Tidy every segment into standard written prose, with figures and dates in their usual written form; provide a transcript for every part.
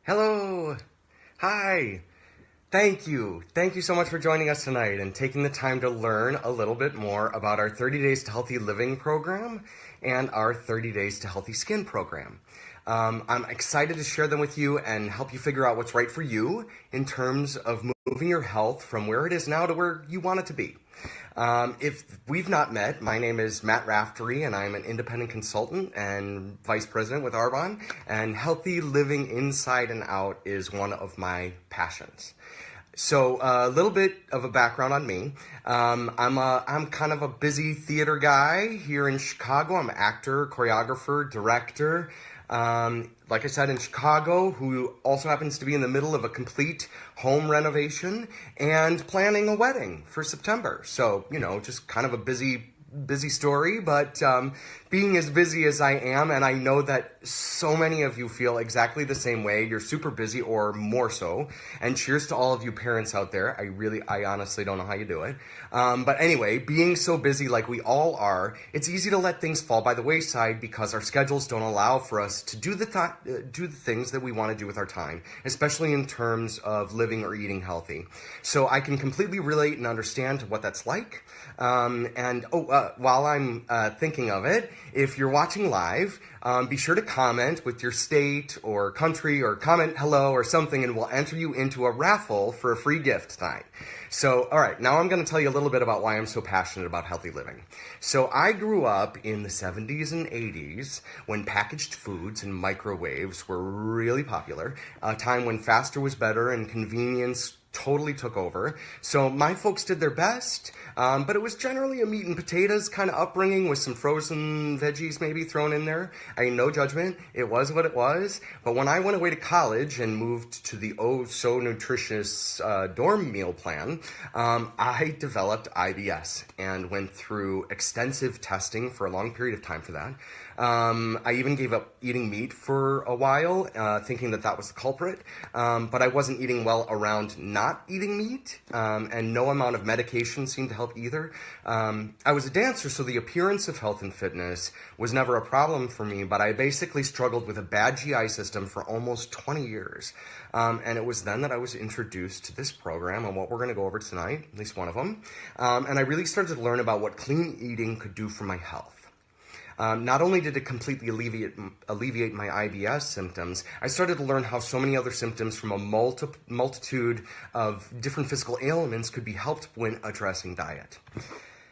Hello. Hi. Thank you. Thank you so much for joining us tonight and taking the time to learn a little bit more about our 30 Days to Healthy Living program and our 30 Days to Healthy Skin program. I'm excited to share them with you and help you figure out what's right for you in terms of moving your health from where it is now to where you want it to be. If we've not met, my name is Matt Raftery, and I'm an independent consultant and vice president with Arbonne, and healthy living inside and out is one of my passions. So a little bit of a background on me. I'm kind of a busy theater guy here in Chicago. I'm an actor, choreographer, director. Like I said, in Chicago, who also happens to be in the middle of a complete home renovation and planning a wedding for September. So, just kind of a busy story, but being as busy as I am, and I know that so many of you feel exactly the same way. You're super busy or more so. And cheers to all of you parents out there. I honestly don't know how you do it. But anyway, being so busy like we all are, it's easy to let things fall by the wayside because our schedules don't allow for us to do the things that we want to do with our time, especially in terms of living or eating healthy. So I can completely relate and understand what that's like. While I'm thinking of it, if you're watching live, be sure to comment with your state or country or comment hello or something, and we'll enter you into a raffle for a free gift tonight. So, all right, now I'm going to tell you a little bit about why I'm so passionate about healthy living. So I grew up in the 70s and 80s when packaged foods and microwaves were really popular, a time when faster was better and convenience totally took over. So my folks did their best, but it was generally a meat and potatoes kind of upbringing with some frozen veggies maybe thrown in there. No judgment. It was what it was. But when I went away to college and moved to the so nutritious dorm meal plan, I developed IBS and went through extensive testing for a long period of time for that. I even gave up eating meat for a while, thinking that was the culprit, but I wasn't eating well around not eating meat, and no amount of medication seemed to help either. I was a dancer, so the appearance of health and fitness was never a problem for me, but I basically struggled with a bad GI system for almost 20 years. And it was then that I was introduced to this program and what we're going to go over tonight, at least one of them. And I really started to learn about what clean eating could do for my health. Not only did it completely alleviate my IBS symptoms, I started to learn how so many other symptoms from a multitude of different physical ailments could be helped when addressing diet.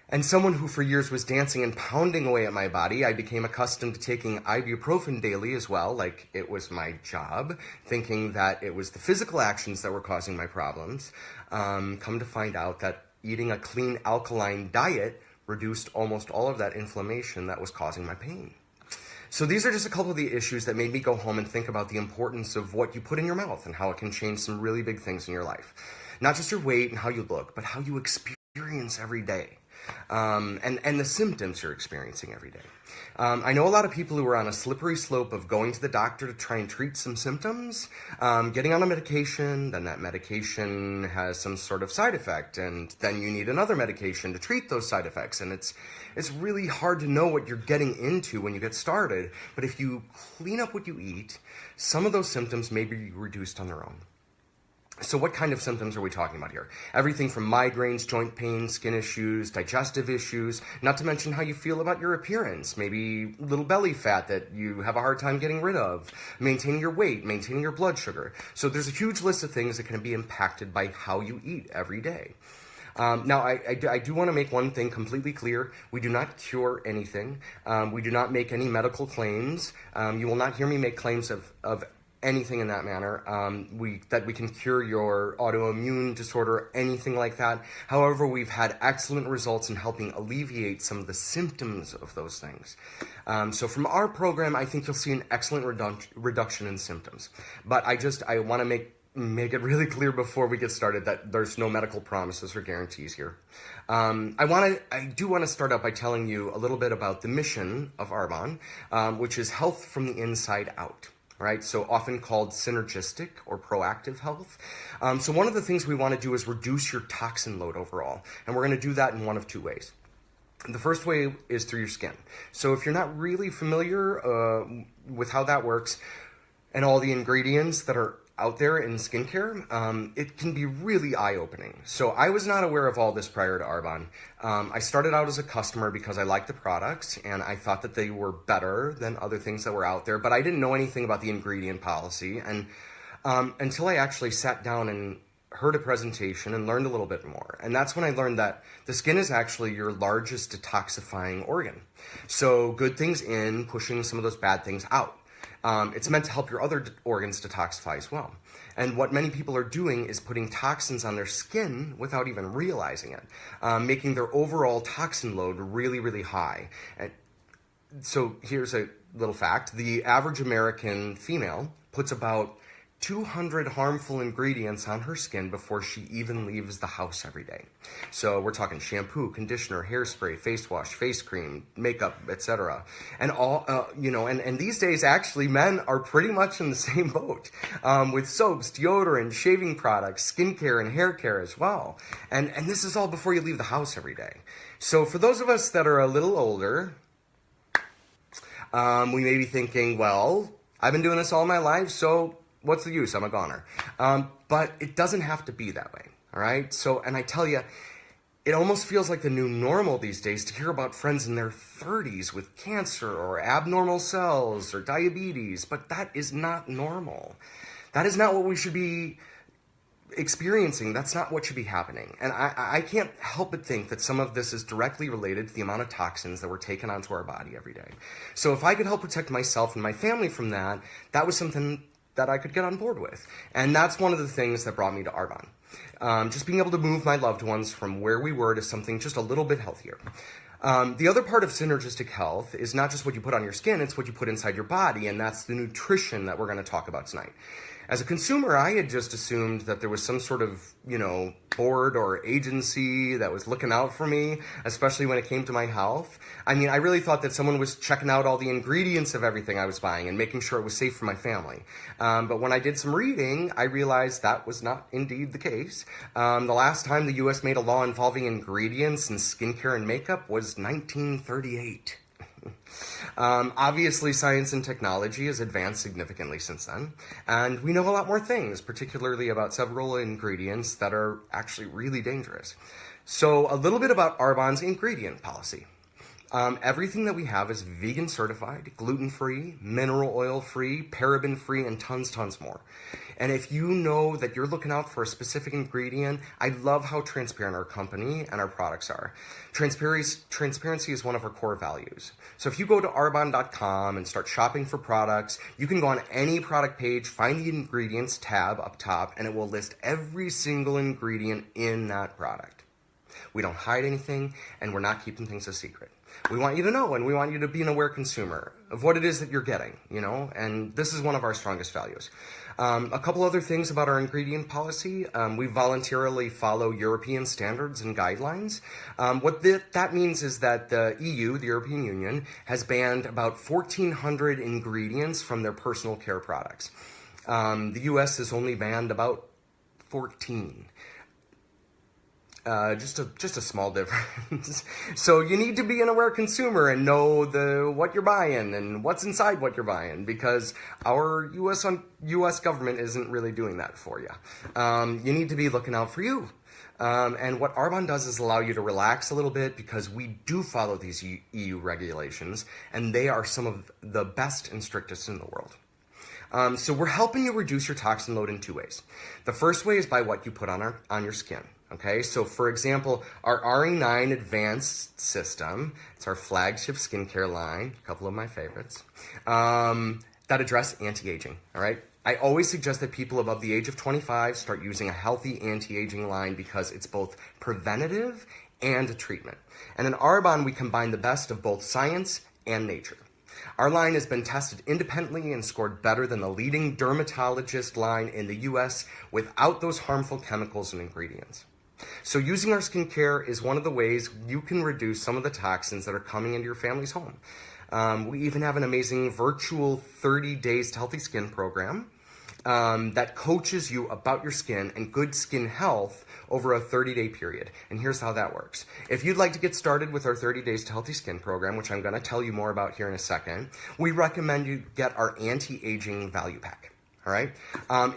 And someone who for years was dancing and pounding away at my body, I became accustomed to taking ibuprofen daily as well, like it was my job, thinking that it was the physical actions that were causing my problems. Come to find out that eating a clean alkaline diet reduced almost all of that inflammation that was causing my pain. So these are just a couple of the issues that made me go home and think about the importance of what you put in your mouth and how it can change some really big things in your life. Not just your weight and how you look, but how you experience every day. And the symptoms you're experiencing every day. I know a lot of people who are on a slippery slope of going to the doctor to try and treat some symptoms, getting on a medication, then that medication has some sort of side effect, and then you need another medication to treat those side effects, and it's really hard to know what you're getting into when you get started, but if you clean up what you eat, some of those symptoms may be reduced on their own. So what kind of symptoms are we talking about here? Everything from migraines, joint pain, skin issues, digestive issues, not to mention how you feel about your appearance, maybe little belly fat that you have a hard time getting rid of, maintaining your weight, maintaining your blood sugar. So there's a huge list of things that can be impacted by how you eat every day. Now, I do want to make one thing completely clear. We do not cure anything. We do not make any medical claims. You will not hear me make claims of anything in that manner, that we can cure your autoimmune disorder, anything like that. However, we've had excellent results in helping alleviate some of the symptoms of those things. So from our program, I think you'll see an excellent reduction in symptoms. But I want to make it really clear before we get started that there's no medical promises or guarantees here. I do want to start out by telling you a little bit about the mission of Arbonne, which is health from the inside out. Right, so often called synergistic or proactive health. So one of the things we want to do is reduce your toxin load overall, and we're going to do that in one of two ways. The first way is through your skin. So if you're not really familiar with how that works and all the ingredients that are out there in skincare, it can be really eye-opening. So I was not aware of all this prior to Arbonne. I started out as a customer because I liked the products and I thought that they were better than other things that were out there, but I didn't know anything about the ingredient policy. And until I actually sat down and heard a presentation and learned a little bit more. And that's when I learned that the skin is actually your largest detoxifying organ. So good things in, pushing some of those bad things out. It's meant to help your other organs detoxify as well. And what many people are doing is putting toxins on their skin without even realizing it, making their overall toxin load really, really high. And so here's a little fact. The average American female puts about 200 harmful ingredients on her skin before she even leaves the house every day. So we're talking shampoo, conditioner, hairspray, face wash, face cream, makeup, etc. And all, and these days actually men are pretty much in the same boat with soaps, deodorant, shaving products, skincare, and hair care as well. And this is all before you leave the house every day. So for those of us that are a little older, we may be thinking, well, I've been doing this all my life, so what's the use? I'm a goner. But it doesn't have to be that way, all right? So, and I tell you, it almost feels like the new normal these days to hear about friends in their 30s with cancer or abnormal cells or diabetes, but that is not normal. That is not what we should be experiencing. That's not what should be happening. And I can't help but think that some of this is directly related to the amount of toxins that we're taking onto our body every day. So if I could help protect myself and my family from that, that was something that I could get on board with. And that's one of the things that brought me to Arbonne. Just being able to move my loved ones from where we were to something just a little bit healthier. The other part of synergistic health is not just what you put on your skin, it's what you put inside your body, and that's the nutrition that we're going to talk about tonight. As a consumer, I had just assumed that there was some sort of, board or agency that was looking out for me, especially when it came to my health. I mean, I really thought that someone was checking out all the ingredients of everything I was buying and making sure it was safe for my family. But when I did some reading, I realized that was not indeed the case. The last time the U.S. made a law involving ingredients in skincare and makeup was 1938. Obviously, science and technology has advanced significantly since then, and we know a lot more things, particularly about several ingredients that are actually really dangerous. So a little bit about Arbonne's ingredient policy. Everything that we have is vegan certified, gluten-free, mineral oil-free, paraben-free, and tons more. And if you know that you're looking out for a specific ingredient, I love how transparent our company and our products are. Transparency is one of our core values. So if you go to arbonne.com and start shopping for products, you can go on any product page, find the ingredients tab up top, and it will list every single ingredient in that product. We don't hide anything, and we're not keeping things a secret. We want you to know, and we want you to be an aware consumer of what it is that you're getting, and this is one of our strongest values. A couple other things about our ingredient policy. We voluntarily follow European standards and guidelines. What that means is that the EU, the European Union, has banned about 1,400 ingredients from their personal care products. The US has only banned about 14. Just a small difference. So you need to be an aware consumer and know what you're buying and what's inside what you're buying, because our U.S. government isn't really doing that for you. You need to be looking out for you. And what Arbonne does is allow you to relax a little bit, because we do follow these EU regulations, and they are some of the best and strictest in the world. So we're helping you reduce your toxin load in two ways. The first way is by what you put on your skin. Okay, so for example, our RE9 Advanced system, it's our flagship skincare line, a couple of my favorites, that address anti-aging, all right? I always suggest that people above the age of 25 start using a healthy anti-aging line, because it's both preventative and a treatment. And in Arbonne, we combine the best of both science and nature. Our line has been tested independently and scored better than the leading dermatologist line in the US without those harmful chemicals and ingredients. So using our skincare is one of the ways you can reduce some of the toxins that are coming into your family's home. We even have an amazing virtual 30 Days to Healthy Skin program that coaches you about your skin and good skin health over a 30-day period. And here's how that works. If you'd like to get started with our 30 Days to Healthy Skin program, which I'm going to tell you more about here in a second, we recommend you get our anti-aging value pack. All right.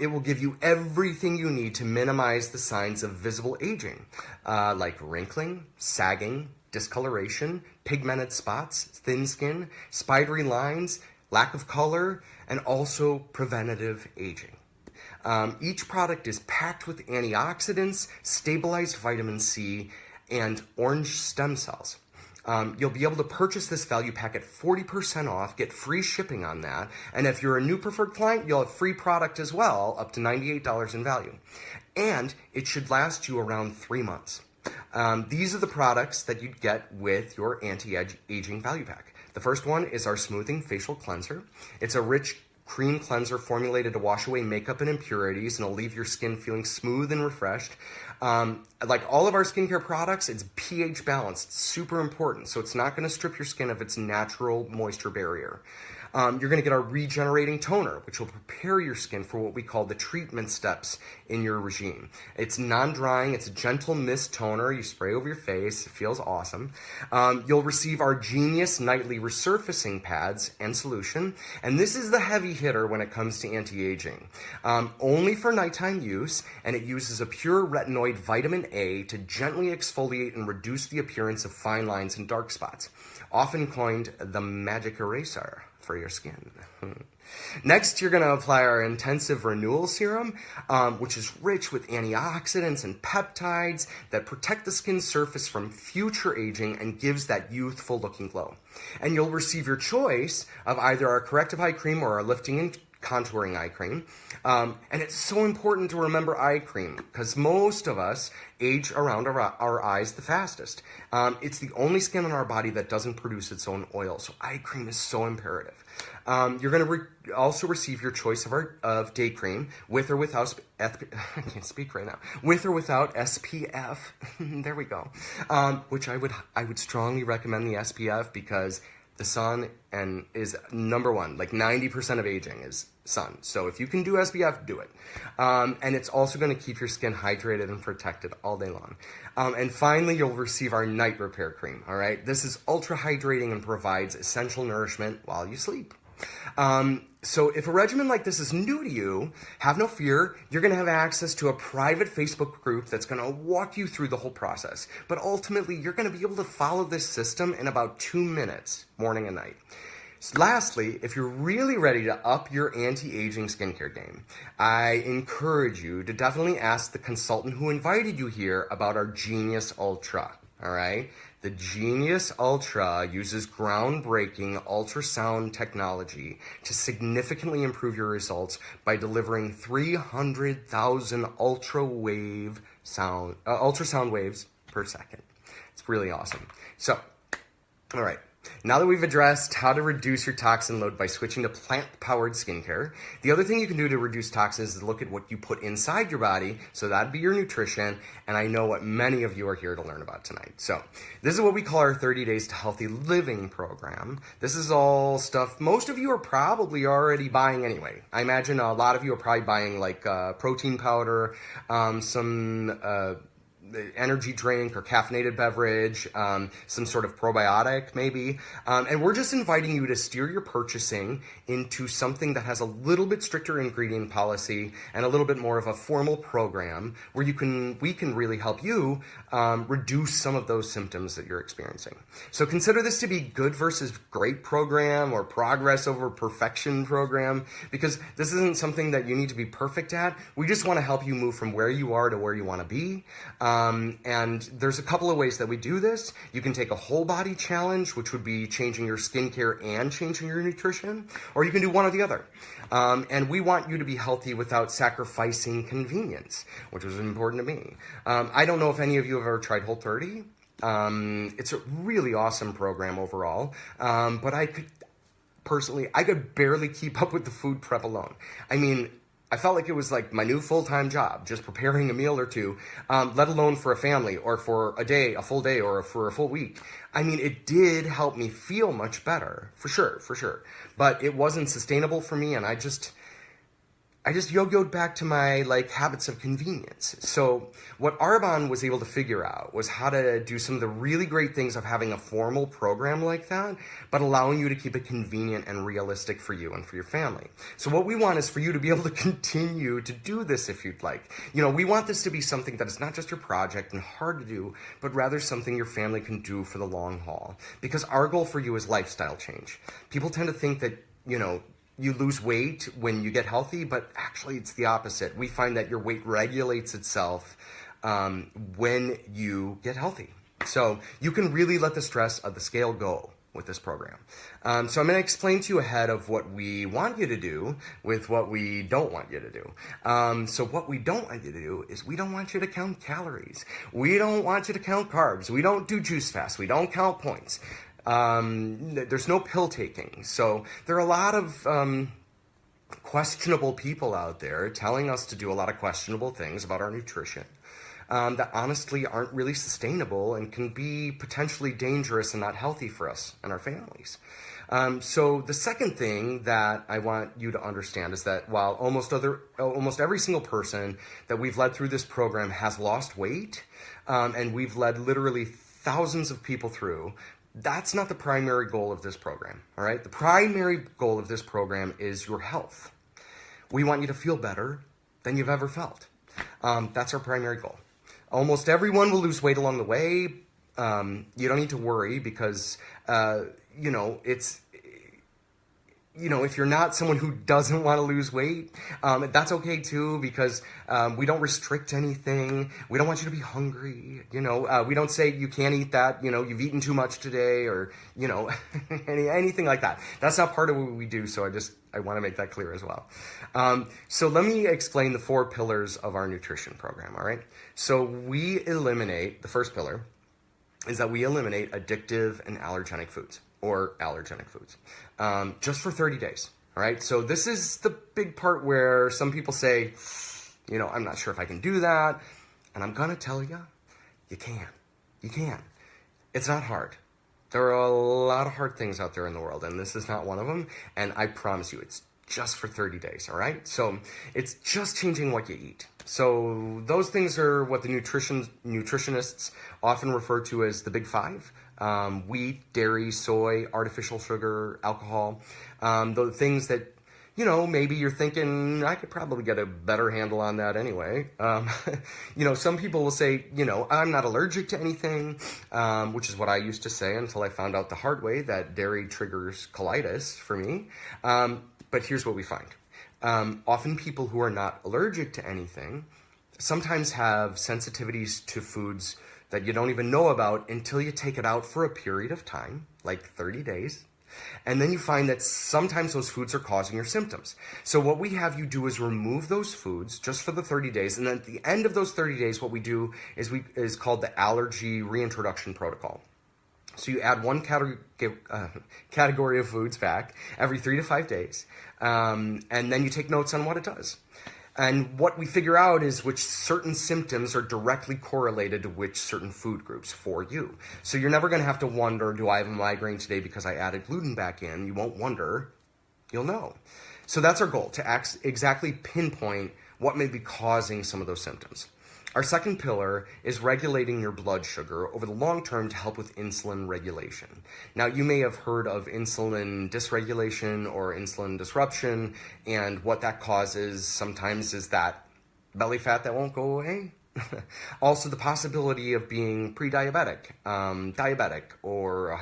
It will give you everything you need to minimize the signs of visible aging, like wrinkling, sagging, discoloration, pigmented spots, thin skin, spidery lines, lack of color, and also preventative aging. Each product is packed with antioxidants, stabilized vitamin C, and orange stem cells. You'll be able to purchase this value pack at 40% off, get free shipping on that, and if you're a new preferred client, you'll have free product as well, up to $98 in value. And it should last you around 3 months. These are the products that you'd get with your anti-aging value pack. The first one is our Smoothing Facial Cleanser. It's a rich cream cleanser formulated to wash away makeup and impurities, and it'll leave your skin feeling smooth and refreshed. Like all of our skincare products, it's pH balanced. It's super important, so it's not going to strip your skin of its natural moisture barrier. You're going to get our Regenerating Toner, which will prepare your skin for what we call the treatment steps in your regime. It's non-drying. It's a gentle mist toner. You spray over your face. It feels awesome. You'll receive our Genius Nightly Resurfacing Pads and Solution. And this is the heavy hitter when it comes to anti-aging. Only for nighttime use, and it uses a pure retinoid vitamin A to gently exfoliate and reduce the appearance of fine lines and dark spots, often coined the magic eraser for your skin. Next, you're going to apply our Intensive Renewal Serum, which is rich with antioxidants and peptides that protect the skin's surface from future aging and gives that youthful looking glow. And you'll receive your choice of either our Corrective Eye Cream or our Lifting and Contouring Eye Cream. And it's so important to remember eye cream because most of us age around our eyes the fastest. It's the only skin on our body that doesn't produce its own oil, so eye cream is so imperative. You're going to also receive your choice of day cream with or without I can't speak right now. With or without SPF. There we go. Which I would strongly recommend the SPF because the sun is number one. Like 90% of aging is sun. So if you can do SPF, do it. And it's also going to keep your skin hydrated and protected all day long. And finally, you'll receive our Night Repair Cream. All right. This is ultra hydrating and provides essential nourishment while you sleep. So if a regimen like this is new to you, have no fear. You're going to have access to a private Facebook group that's going to walk you through the whole process. But ultimately, you're going to be able to follow this system in about 2 minutes, morning and night. So lastly, if you're really ready to up your anti-aging skincare game, I encourage you to definitely ask the consultant who invited you here about our Genius Ultra. All right? The Genius Ultra uses groundbreaking ultrasound technology to significantly improve your results by delivering 300,000 ultrasound waves per second. It's really awesome. So, all right. Now that we've addressed how to reduce your toxin load by switching to plant-powered skincare, the other thing you can do to reduce toxins is look at what you put inside your body, so that'd be your nutrition, and I know what many of you are here to learn about tonight. So, this is what we call our 30 Days to Healthy Living program. This is all stuff most of you are probably already buying anyway. I imagine a lot of you are probably buying like protein powder, some energy drink or caffeinated beverage, some sort of probiotic maybe. And we're just inviting you to steer your purchasing into something that has a little bit stricter ingredient policy and a little bit more of a formal program where we can really help you reduce some of those symptoms that you're experiencing. So consider this to be good versus great program or progress over perfection program, because this isn't something that you need to be perfect at. We just want to help you move from where you are to where you want to be. And there's a couple of ways that we do this. You can take a whole body challenge, which would be changing your skincare and changing your nutrition, or you can do one or the other. And we want you to be healthy without sacrificing convenience, which was important to me. I don't know if any of you have ever tried Whole30. It's a really awesome program overall, but I could barely keep up with the food prep alone. I mean, I felt like it was like my new full-time job, just preparing a meal or two, let alone for a family or for a day, a full day, or for a full week. I mean, it did help me feel much better, for sure. But it wasn't sustainable for me, and I just yo-yoed back to my habits of convenience. So what Arbonne was able to figure out was how to do some of the really great things of having a formal program like that, but allowing you to keep it convenient and realistic for you and for your family. So what we want is for you to be able to continue to do this if you'd like. We want this to be something that is not just your project and hard to do, but rather something your family can do for the long haul. Because our goal for you is lifestyle change. People tend to think that, you lose weight when you get healthy, but actually it's the opposite. We find that your weight regulates itself when you get healthy. So you can really let the stress of the scale go with this program. So I'm going to explain to you ahead of what we want you to do with what we don't want you to do. So what we don't want you to do is we don't want you to count calories. We don't want you to count carbs. We don't do juice fasts. We don't count points. There's no pill taking. So there are a lot of questionable people out there telling us to do a lot of questionable things about our nutrition that honestly aren't really sustainable and can be potentially dangerous and not healthy for us and our families. So the second thing that I want you to understand is that while almost every single person that we've led through this program has lost weight, and we've led literally thousands of people through, that's not the primary goal of this program, all right? The primary goal of this program is your health. We want you to feel better than you've ever felt. That's our primary goal. Almost everyone will lose weight along the way. You don't need to worry because, if you're not someone who doesn't want to lose weight, that's okay too, because we don't restrict anything. We don't want you to be hungry. We don't say you can't eat that, you've eaten too much today, or, anything like that. That's not part of what we do, so I want to make that clear as well. So let me explain the 4 pillars of our nutrition program, all right? So the first pillar is that we eliminate addictive and allergenic foods. Just for 30 days, all right? So this is the big part where some people say, I'm not sure if I can do that. And I'm going to tell you, you can. You can. It's not hard. There are a lot of hard things out there in the world, and this is not one of them. And I promise you, it's just for 30 days, all right? So it's just changing what you eat. So those things are what the nutritionists often refer to as the big 5. Wheat, dairy, soy, artificial sugar, alcohol, the things that, maybe you're thinking, I could probably get a better handle on that anyway. Some people will say, I'm not allergic to anything, which is what I used to say until I found out the hard way that dairy triggers colitis for me. But here's what we find. Often people who are not allergic to anything sometimes have sensitivities to foods that you don't even know about until you take it out for a period of time, like 30 days. And then you find that sometimes those foods are causing your symptoms. So what we have you do is remove those foods just for the 30 days. And then at the end of those 30 days, what we do is called the allergy reintroduction protocol. So you add one category of foods back every 3 to 5 days. And then you take notes on what it does. And what we figure out is which certain symptoms are directly correlated to which certain food groups for you. So you're never going to have to wonder, do I have a migraine today because I added gluten back in? You won't wonder. You'll know. So that's our goal, to exactly pinpoint what may be causing some of those symptoms. Our second pillar is regulating your blood sugar over the long term to help with insulin regulation. Now, you may have heard of insulin dysregulation or insulin disruption, and what that causes sometimes is that belly fat that won't go away. Also, the possibility of being pre-diabetic, diabetic, or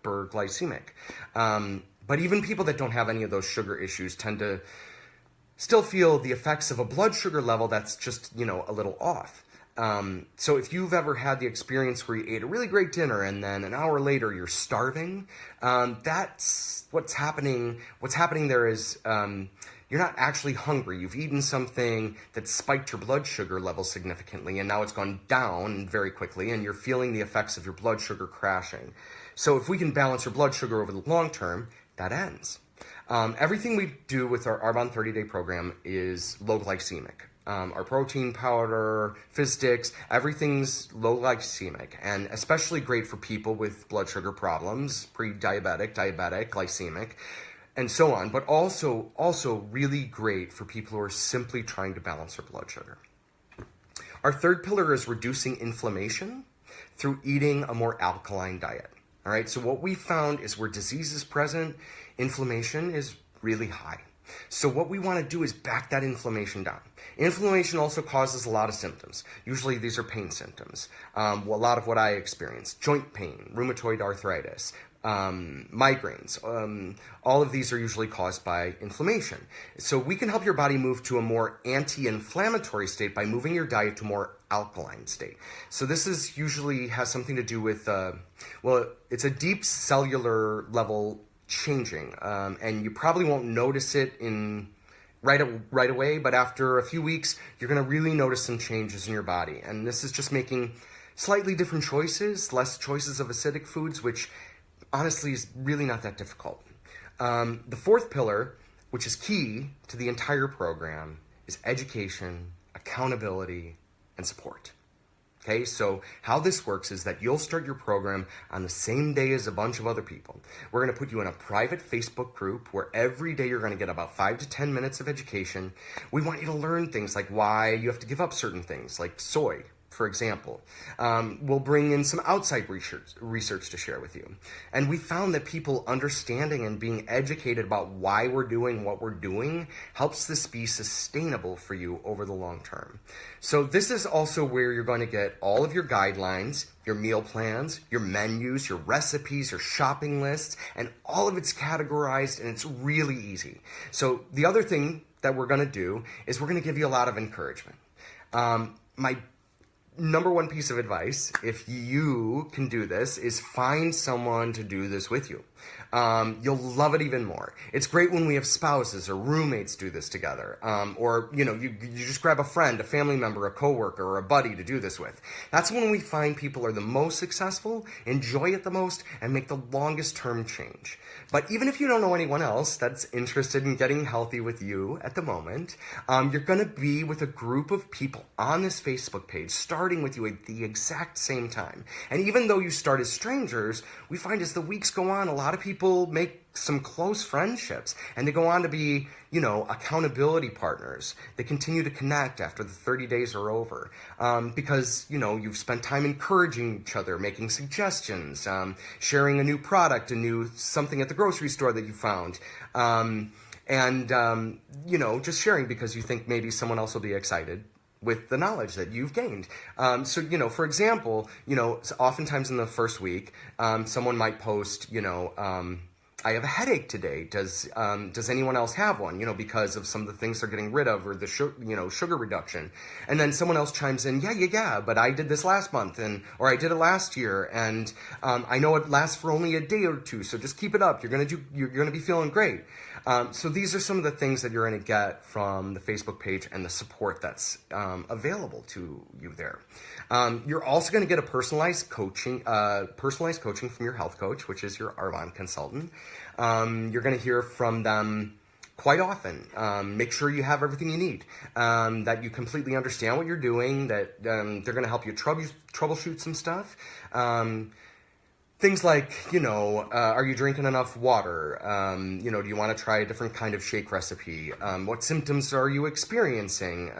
hyperglycemic. But even people that don't have any of those sugar issues tend to still feel the effects of a blood sugar level that's just, a little off. So if you've ever had the experience where you ate a really great dinner and then an hour later you're starving, that's what's happening. What's happening there is you're not actually hungry. You've eaten something that spiked your blood sugar level significantly, and now it's gone down very quickly, and you're feeling the effects of your blood sugar crashing. So if we can balance your blood sugar over the long term, that ends. Everything we do with our Arbonne 30-day program is low glycemic. Our protein powder, fizz sticks, everything's low glycemic, and especially great for people with blood sugar problems, pre-diabetic, diabetic, glycemic. and so on, but also really great for people who are simply trying to balance their blood sugar. Our third pillar is reducing inflammation through eating a more alkaline diet. All right, so what we found is where disease is present, inflammation is really high. So what we want to do is back that inflammation down. Inflammation also causes a lot of symptoms. Usually these are pain symptoms. A lot of what I experience: joint pain, rheumatoid arthritis, migraines. All of these are usually caused by inflammation. So we can help your body move to a more anti-inflammatory state by moving your diet to a more alkaline state. So this is usually has something to do with, it's a deep cellular level changing, and you probably won't notice it right away, but after a few weeks, you're going to really notice some changes in your body. And this is just making slightly different choices, less choices of acidic foods, which honestly is really not that difficult. The fourth pillar, which is key to the entire program, is education, accountability, and support. Okay, so how this works is that you'll start your program on the same day as a bunch of other people. We're going to put you in a private Facebook group where every day you're going to get about 5 to 10 minutes of education. We want you to learn things like why you have to give up certain things, like soy, for example. We'll bring in some outside research to share with you. And we found that people understanding and being educated about why we're doing what we're doing helps this be sustainable for you over the long term. So this is also where you're going to get all of your guidelines, your meal plans, your menus, your recipes, your shopping lists, and all of it's categorized, and it's really easy. So the other thing that we're going to do is we're going to give you a lot of encouragement. My number one piece of advice, if you can do this, is find someone to do this with you. You'll love it even more. It's great when we have spouses or roommates do this together. Or, you just grab a friend, a family member, a coworker, or a buddy to do this with. That's when we find people are the most successful, enjoy it the most, and make the longest term change. But even if you don't know anyone else that's interested in getting healthy with you at the moment, you're going to be with a group of people on this Facebook page, starting with you at the exact same time. And even though you start as strangers, we find as the weeks go on, a lot of people make some close friendships, and they go on to be, accountability partners. They continue to connect after the 30 days are over, because, you've spent time encouraging each other, making suggestions, sharing a new product, something at the grocery store that you found, just sharing because you think maybe someone else will be excited with the knowledge that you've gained. For example, oftentimes in the first week, someone might post, I have a headache today. Does anyone else have one? Because of some of the things they're getting rid of, or the sugar reduction. And then someone else chimes in, yeah, but I did this last month, or I did it last year, and I know it lasts for only a day or two. So just keep it up. You're gonna be feeling great. So these are some of the things that you're gonna get from the Facebook page and the support that's available to you there. You're also gonna get a personalized coaching from your health coach, which is your Arbonne consultant. You're going to hear from them quite often. Make sure you have everything you need, that you completely understand what you're doing, that they're going to help you troubleshoot some stuff. Things like, are you drinking enough water? Do you want to try a different kind of shake recipe? What symptoms are you experiencing?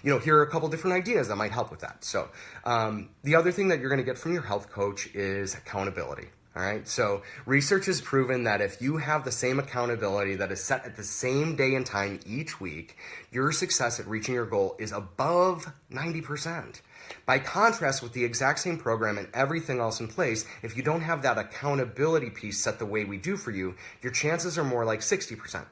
Here are a couple different ideas that might help with that. So the other thing that you're going to get from your health coach is accountability. All right, so research has proven that if you have the same accountability that is set at the same day and time each week, your success at reaching your goal is above 90%. By contrast, with the exact same program and everything else in place, if you don't have that accountability piece set the way we do for you, your chances are more like 60%.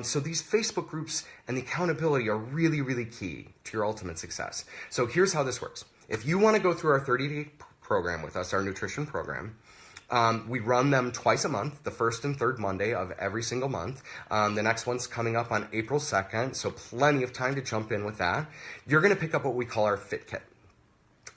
So these Facebook groups and the accountability are really, really key to your ultimate success. So here's how this works. If you want to go through our 30-day program with us, our nutrition program, we run them twice a month, the first and third Monday of every single month. The next one's coming up on April 2nd, so plenty of time to jump in with that. You're going to pick up what we call our Fit Kit.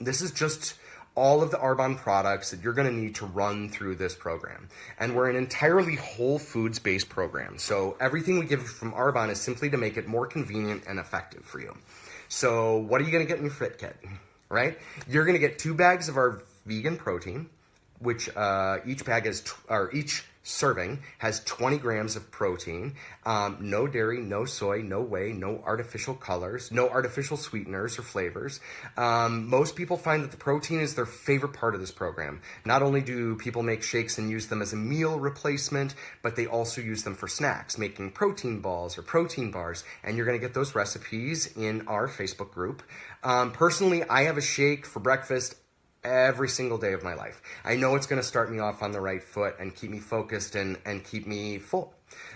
This is just all of the Arbonne products that you're going to need to run through this program. And we're an entirely whole foods-based program. So everything we give you from Arbonne is simply to make it more convenient and effective for you. So what are you going to get in your Fit Kit? Right? You're going to get 2 bags of our vegan protein, which each serving has 20 grams of protein, no dairy, no soy, no whey, no artificial colors, no artificial sweeteners or flavors. Most people find that the protein is their favorite part of this program. Not only do people make shakes and use them as a meal replacement, but they also use them for snacks, making protein balls or protein bars, and you're going to get those recipes in our Facebook group. Personally, I have a shake for breakfast every single day of my life. I know it's going to start me off on the right foot and keep me focused and keep me full.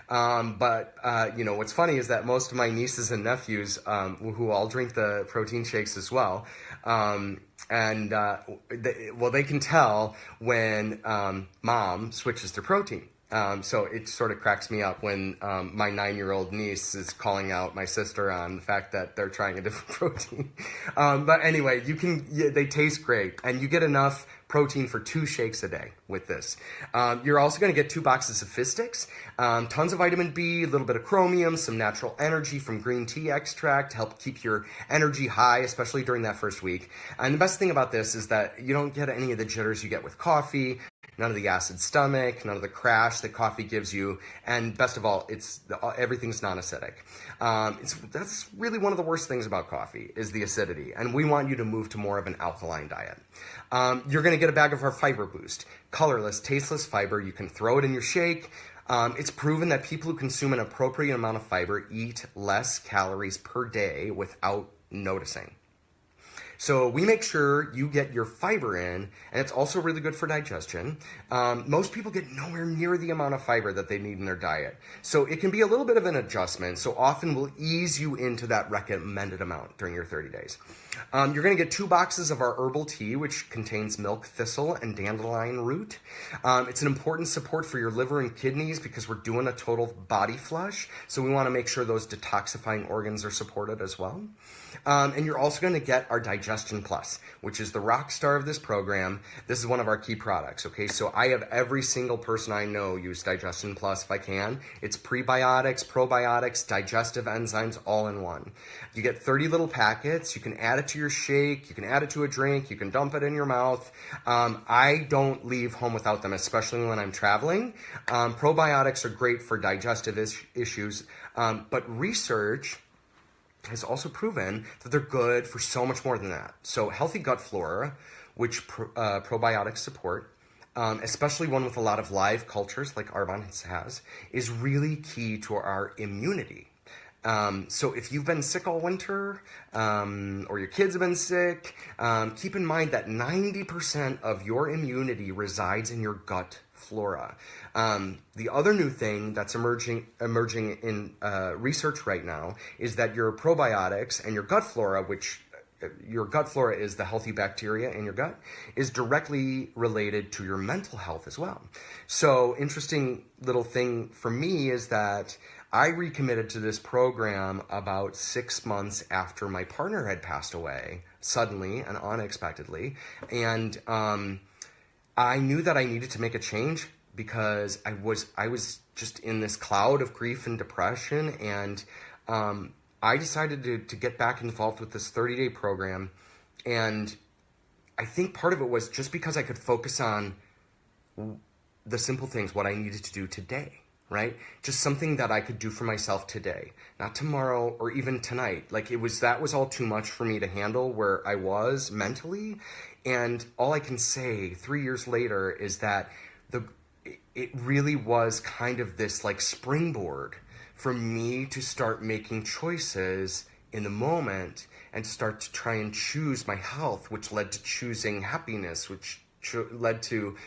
But what's funny is that most of my nieces and nephews, who all drink the protein shakes as well, they can tell when mom switches to protein. So it sort of cracks me up when my 9-year-old niece is calling out my sister on the fact that they're trying a different protein. But anyway, they taste great, and you get enough protein for 2 shakes a day with this. You're also going to get 2 boxes of Fizz Sticks, tons of vitamin B, a little bit of chromium, some natural energy from green tea extract to help keep your energy high, especially during that first week. And the best thing about this is that you don't get any of the jitters you get with coffee, none of the acid stomach, none of the crash that coffee gives you, and best of all, everything's non-acidic. That's really one of the worst things about coffee is the acidity, and we want you to move to more of an alkaline diet. You're going to get a bag of our Fiber Boost, colorless, tasteless fiber. You can throw it in your shake. It's proven that people who consume an appropriate amount of fiber eat less calories per day without noticing. So we make sure you get your fiber in, and it's also really good for digestion. Most people get nowhere near the amount of fiber that they need in their diet. So it can be a little bit of an adjustment. So often we'll ease you into that recommended amount during your 30 days. You're going to get 2 boxes of our herbal tea, which contains milk thistle and dandelion root. It's an important support for your liver and kidneys because we're doing a total body flush. So we want to make sure those detoxifying organs are supported as well. And you're also going to get our Digestion Plus, which is the rock star of this program. This is one of our key products, okay? So I have every single person I know use Digestion Plus if I can. It's prebiotics, probiotics, digestive enzymes all in one. You get 30 little packets. You can add it to your shake. You can add it to a drink. You can dump it in your mouth. I don't leave home without them, especially when I'm traveling. Probiotics are great for digestive issues, but research has also proven that they're good for so much more than that. So healthy gut flora, which probiotics support, especially one with a lot of live cultures like Arbonne has, is really key to our immunity. So if you've been sick all winter, or your kids have been sick, keep in mind that 90% of your immunity resides in your gut flora. The other new thing that's emerging in research right now is that your probiotics and your gut flora, which your gut flora is the healthy bacteria in your gut, is directly related to your mental health as well. So interesting little thing for me is that I recommitted to this program about 6 months after my partner had passed away, suddenly and unexpectedly. And I knew that I needed to make a change because I was just in this cloud of grief and depression, and I decided to get back involved with this 30-day program. And I think part of it was just because I could focus on the simple things, what I needed to do today, right? Just something that I could do for myself today, not tomorrow or even tonight. Like that was all too much for me to handle where I was mentally. And all I can say 3 years later is that it really was kind of this like springboard for me to start making choices in the moment and start to try and choose my health, which led to choosing happiness, which led to,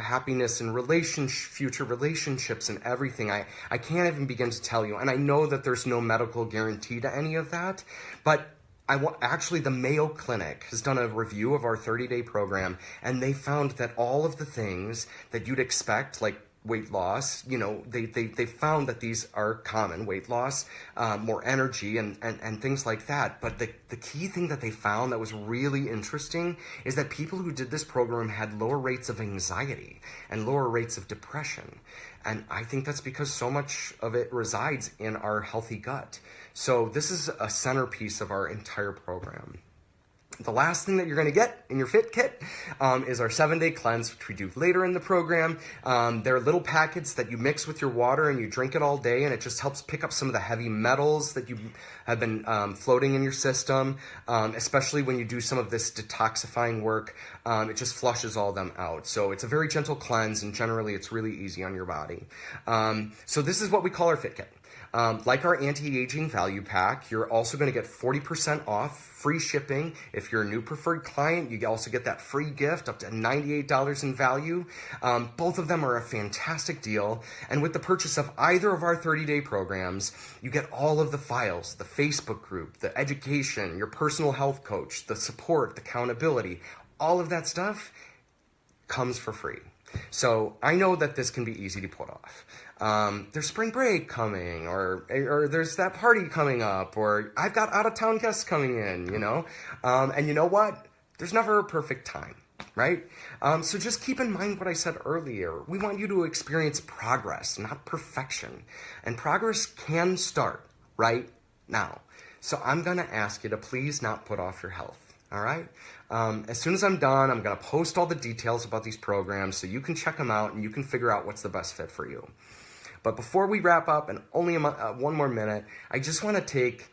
happiness in future relationships and everything. I can't even begin to tell you. And I know that there's no medical guarantee to any of that, but actually, the Mayo Clinic has done a review of our 30-day program, and they found that all of the things that you'd expect, like weight loss, they found that these are common: weight loss, more energy, and things like that. But the key thing that they found that was really interesting is that people who did this program had lower rates of anxiety and lower rates of depression. And I think that's because so much of it resides in our healthy gut. So this is a centerpiece of our entire program. The last thing that you're going to get in your Fit Kit is our 7-day cleanse, which we do later in the program. They're little packets that you mix with your water and you drink it all day, and it just helps pick up some of the heavy metals that you have been floating in your system, especially when you do some of this detoxifying work. It just flushes all them out. So it's a very gentle cleanse, and generally it's really easy on your body. So this is what we call our Fit Kit. Like our anti-aging value pack, you're also going to get 40% off, free shipping. If you're a new preferred client, you also get that free gift up to $98 in value. Both of them are a fantastic deal. And with the purchase of either of our 30-day programs, you get all of the files, the Facebook group, the education, your personal health coach, the support, the accountability, all of that stuff comes for free. So I know that this can be easy to put off. There's spring break coming, or there's that party coming up, or I've got out-of-town guests coming in, and you know what? There's never a perfect time, right? So just keep in mind what I said earlier. We want you to experience progress, not perfection. And progress can start right now. So I'm going to ask you to please not put off your health. All right. As soon as I'm done, I'm going to post all the details about these programs so you can check them out and you can figure out what's the best fit for you. But before we wrap up, and only one more minute, I just want to take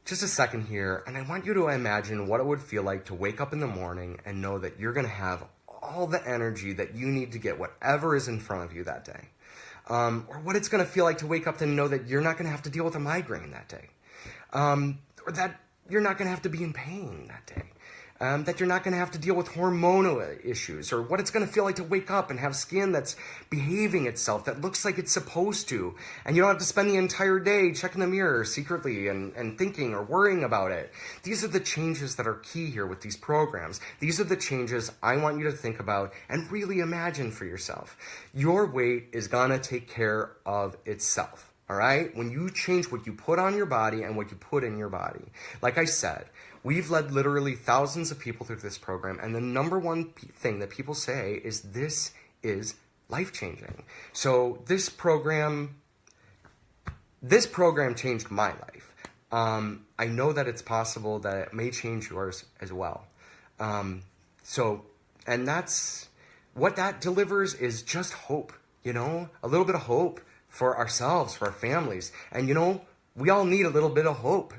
just a second here, and I want you to imagine what it would feel like to wake up in the morning and know that you're going to have all the energy that you need to get whatever is in front of you that day. Or what it's going to feel like to wake up and know that you're not going to have to deal with a migraine that day. Or that you're not going to have to be in pain that day. That you're not going to have to deal with hormonal issues, or what it's going to feel like to wake up and have skin that's behaving itself, that looks like it's supposed to, and you don't have to spend the entire day checking the mirror secretly and thinking or worrying about it. These are the changes that are key here with these programs. These are the changes I want you to think about and really imagine for yourself. Your weight is going to take care of itself. All right? When you change what you put on your body and what you put in your body. Like I said, we've led literally thousands of people through this program, and the number one thing that people say is this is life-changing. So this program changed my life. I know that it's possible that it may change yours as well. And that's what that delivers is just hope, a little bit of hope for ourselves, for our families. And we all need a little bit of hope.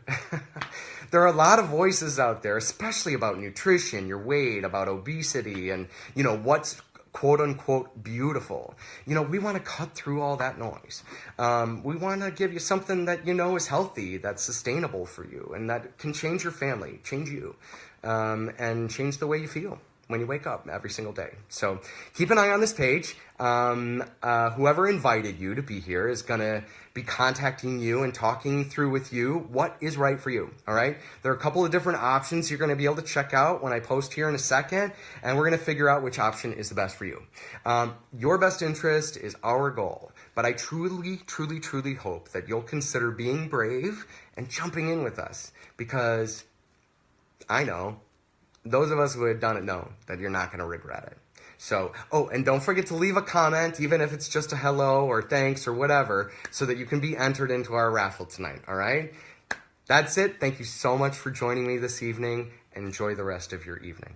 There are a lot of voices out there, especially about nutrition, your weight, about obesity, and, what's quote unquote beautiful. We want to cut through all that noise. We want to give you something that is healthy, that's sustainable for you, and that can change your family, change you, and change the way you feel when you wake up every single day. So keep an eye on this page. Whoever invited you to be here is going to be contacting you and talking through with you what is right for you, all right? There are a couple of different options you're going to be able to check out when I post here in a second, and we're going to figure out which option is the best for you. Your best interest is our goal, but I truly, truly, truly hope that you'll consider being brave and jumping in with us, because I know those of us who have done it know that you're not going to regret it. So, and don't forget to leave a comment, even if it's just a hello or thanks or whatever, so that you can be entered into our raffle tonight, all right? That's it. Thank you so much for joining me this evening, and enjoy the rest of your evening.